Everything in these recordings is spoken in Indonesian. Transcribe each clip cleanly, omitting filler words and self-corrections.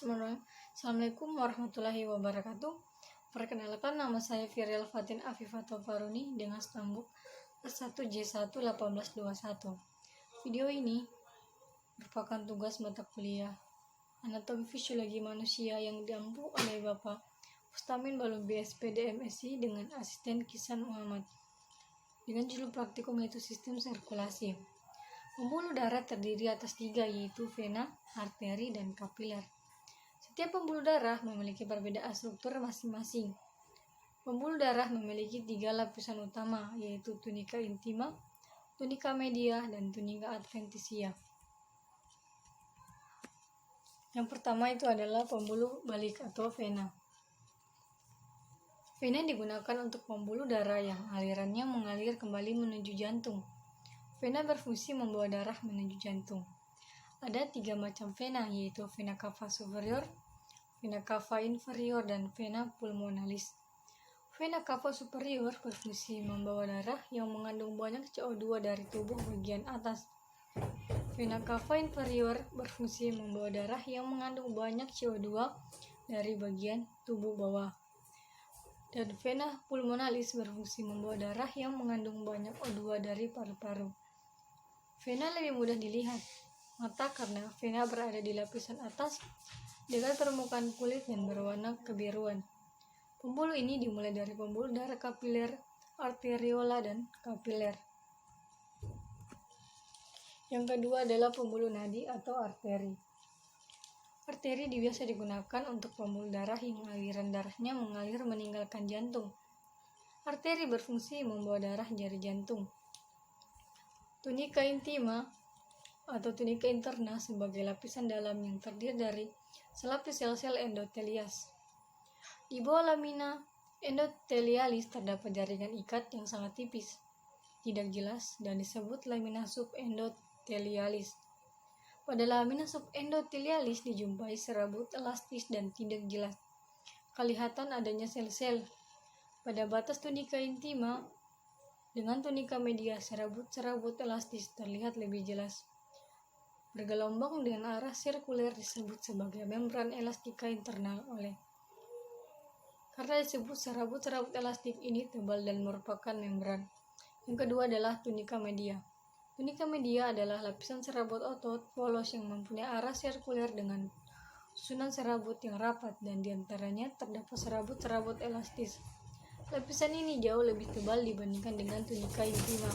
Assalamualaikum warahmatullahi wabarakatuh. Perkenalkan, nama saya Firel Fatin Afifato Faruni dengan stambuk S1J1 1821. Video ini merupakan tugas mata kuliah Anatomi Fisiologi Manusia yang diampu oleh Bapak Bustamin Balun BSPD MSI dengan asisten Kisan Muhammad dengan judul praktikum yaitu sistem sirkulasi. Pembuluh darah terdiri atas 3, yaitu vena, arteri, dan kapiler. Setiap pembuluh darah memiliki perbedaan struktur masing-masing. Pembuluh darah memiliki 3 lapisan utama, yaitu tunika intima, tunika media, dan tunika adventitia. Yang pertama itu adalah pembuluh balik atau vena. Vena digunakan untuk pembuluh darah yang alirannya mengalir kembali menuju jantung. Vena berfungsi membawa darah menuju jantung. Ada 3 macam vena, yaitu vena cava superior, vena cava inferior, dan vena pulmonalis. Vena cava superior berfungsi membawa darah yang mengandung banyak CO2 dari tubuh bagian atas. Vena cava inferior berfungsi membawa darah yang mengandung banyak CO2 dari bagian tubuh bawah. Dan vena pulmonalis berfungsi membawa darah yang mengandung banyak O2 dari paru-paru. Vena lebih mudah dilihat mata karena vena berada di lapisan atas dekat permukaan kulit dan berwarna kebiruan. Pembuluh ini dimulai dari pembuluh darah kapiler, arteriola, dan kapiler. Yang kedua adalah pembuluh nadi atau arteri. Arteri biasa digunakan untuk pembuluh darah yang aliran darahnya mengalir meninggalkan jantung. Arteri berfungsi membawa darah dari jantung. Tunika intima atau tunika interna sebagai lapisan dalam yang terdiri dari selapis sel-sel endotelias. Di bawah lamina endotelialis terdapat jaringan ikat yang sangat tipis, tidak jelas, dan disebut lamina subendotelialis. Pada lamina subendotelialis dijumpai serabut elastis dan tidak jelas. Kelihatan adanya sel-sel. Pada batas tunika intima dengan tunika media, serabut-serabut elastis terlihat lebih jelas. Bergelombang dengan arah sirkuler disebut sebagai membran elastika internal karena disebut serabut-serabut elastik ini tebal dan merupakan membran. Yang kedua adalah tunika media. Tunika media adalah lapisan serabut otot polos yang mempunyai arah sirkuler dengan susunan serabut yang rapat dan diantaranya terdapat serabut-serabut elastis. Lapisan ini jauh lebih tebal dibandingkan dengan tunika intima.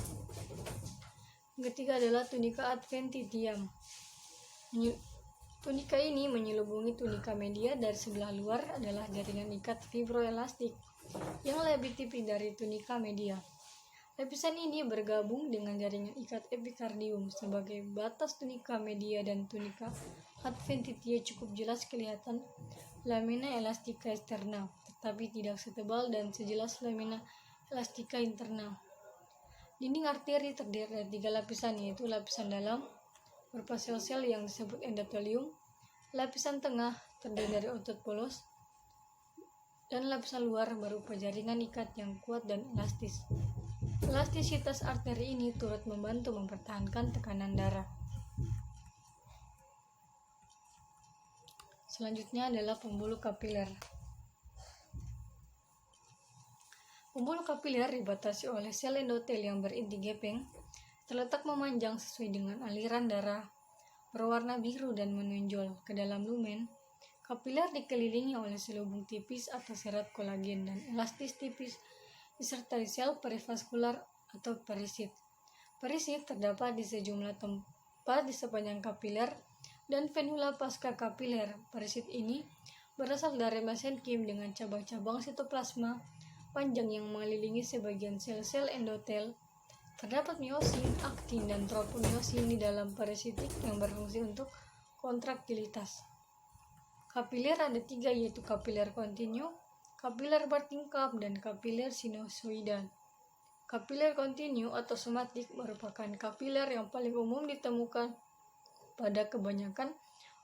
Yang ketiga adalah tunika adventitium. Tunika ini menyelubungi tunika media. Dari sebelah luar adalah jaringan ikat fibroelastik yang lebih tipis dari tunika media. Lapisan ini bergabung dengan jaringan ikat epikardium sebagai batas tunika media, dan tunika adventitia cukup jelas kelihatan lamina elastika eksterna, tetapi tidak setebal dan sejelas lamina elastika interna. Dinding arteri terdiri dari 3 lapisan, yaitu lapisan dalam berupa sel-sel yang disebut endotelium, lapisan tengah terdiri dari otot polos, dan lapisan luar berupa jaringan ikat yang kuat dan elastis. Elastisitas arteri ini turut membantu mempertahankan tekanan darah. Selanjutnya adalah pembuluh kapiler. Pembuluh kapiler dibatasi oleh sel endotel yang berinti gepeng, terletak memanjang sesuai dengan aliran darah, berwarna biru dan menonjol ke dalam lumen. Kapiler dikelilingi oleh selubung tipis atau serat kolagen dan elastis tipis disertai sel perivaskular atau perisit. Perisit terdapat di sejumlah tempat di sepanjang kapiler dan venula pasca kapiler. Perisit ini berasal dari mesenkim dengan cabang-cabang sitoplasma panjang yang mengelilingi sebagian sel-sel endotel. Terdapat miosin, aktin, dan tropomiosin di dalam perisitik yang berfungsi untuk kontraktilitas. Kapiler ada 3, yaitu kapiler kontinu, kapiler bertingkap, dan kapiler sinusoidal. Kapiler kontinu atau somatik merupakan kapiler yang paling umum ditemukan pada kebanyakan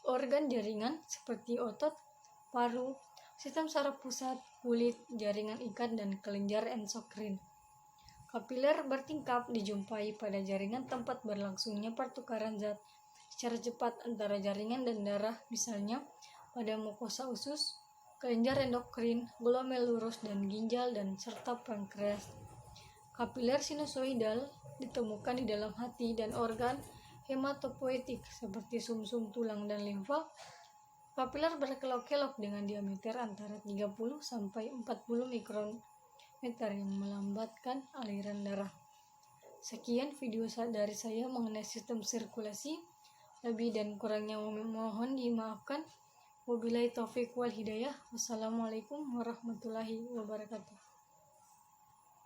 organ jaringan seperti otot, paru, sistem saraf pusat, kulit, jaringan ikat, dan kelenjar endokrin. Kapiler bertingkap dijumpai pada jaringan tempat berlangsungnya pertukaran zat secara cepat antara jaringan dan darah, misalnya pada mukosa usus, kelenjar endokrin, glomerulus dan ginjal dan serta pankreas. Kapiler sinusoidal ditemukan di dalam hati dan organ hematopoietik seperti sumsum tulang dan limfa. Kapiler berkelok-kelok dengan diameter antara 30 sampai 40 mikrometer yang melambatkan aliran darah. Sekian video dari saya mengenai sistem sirkulasi. Lebih dan kurangnya mohon dimaafkan. Wabillahi taufiq wal hidayah. Wassalamualaikum warahmatullahi wabarakatuh.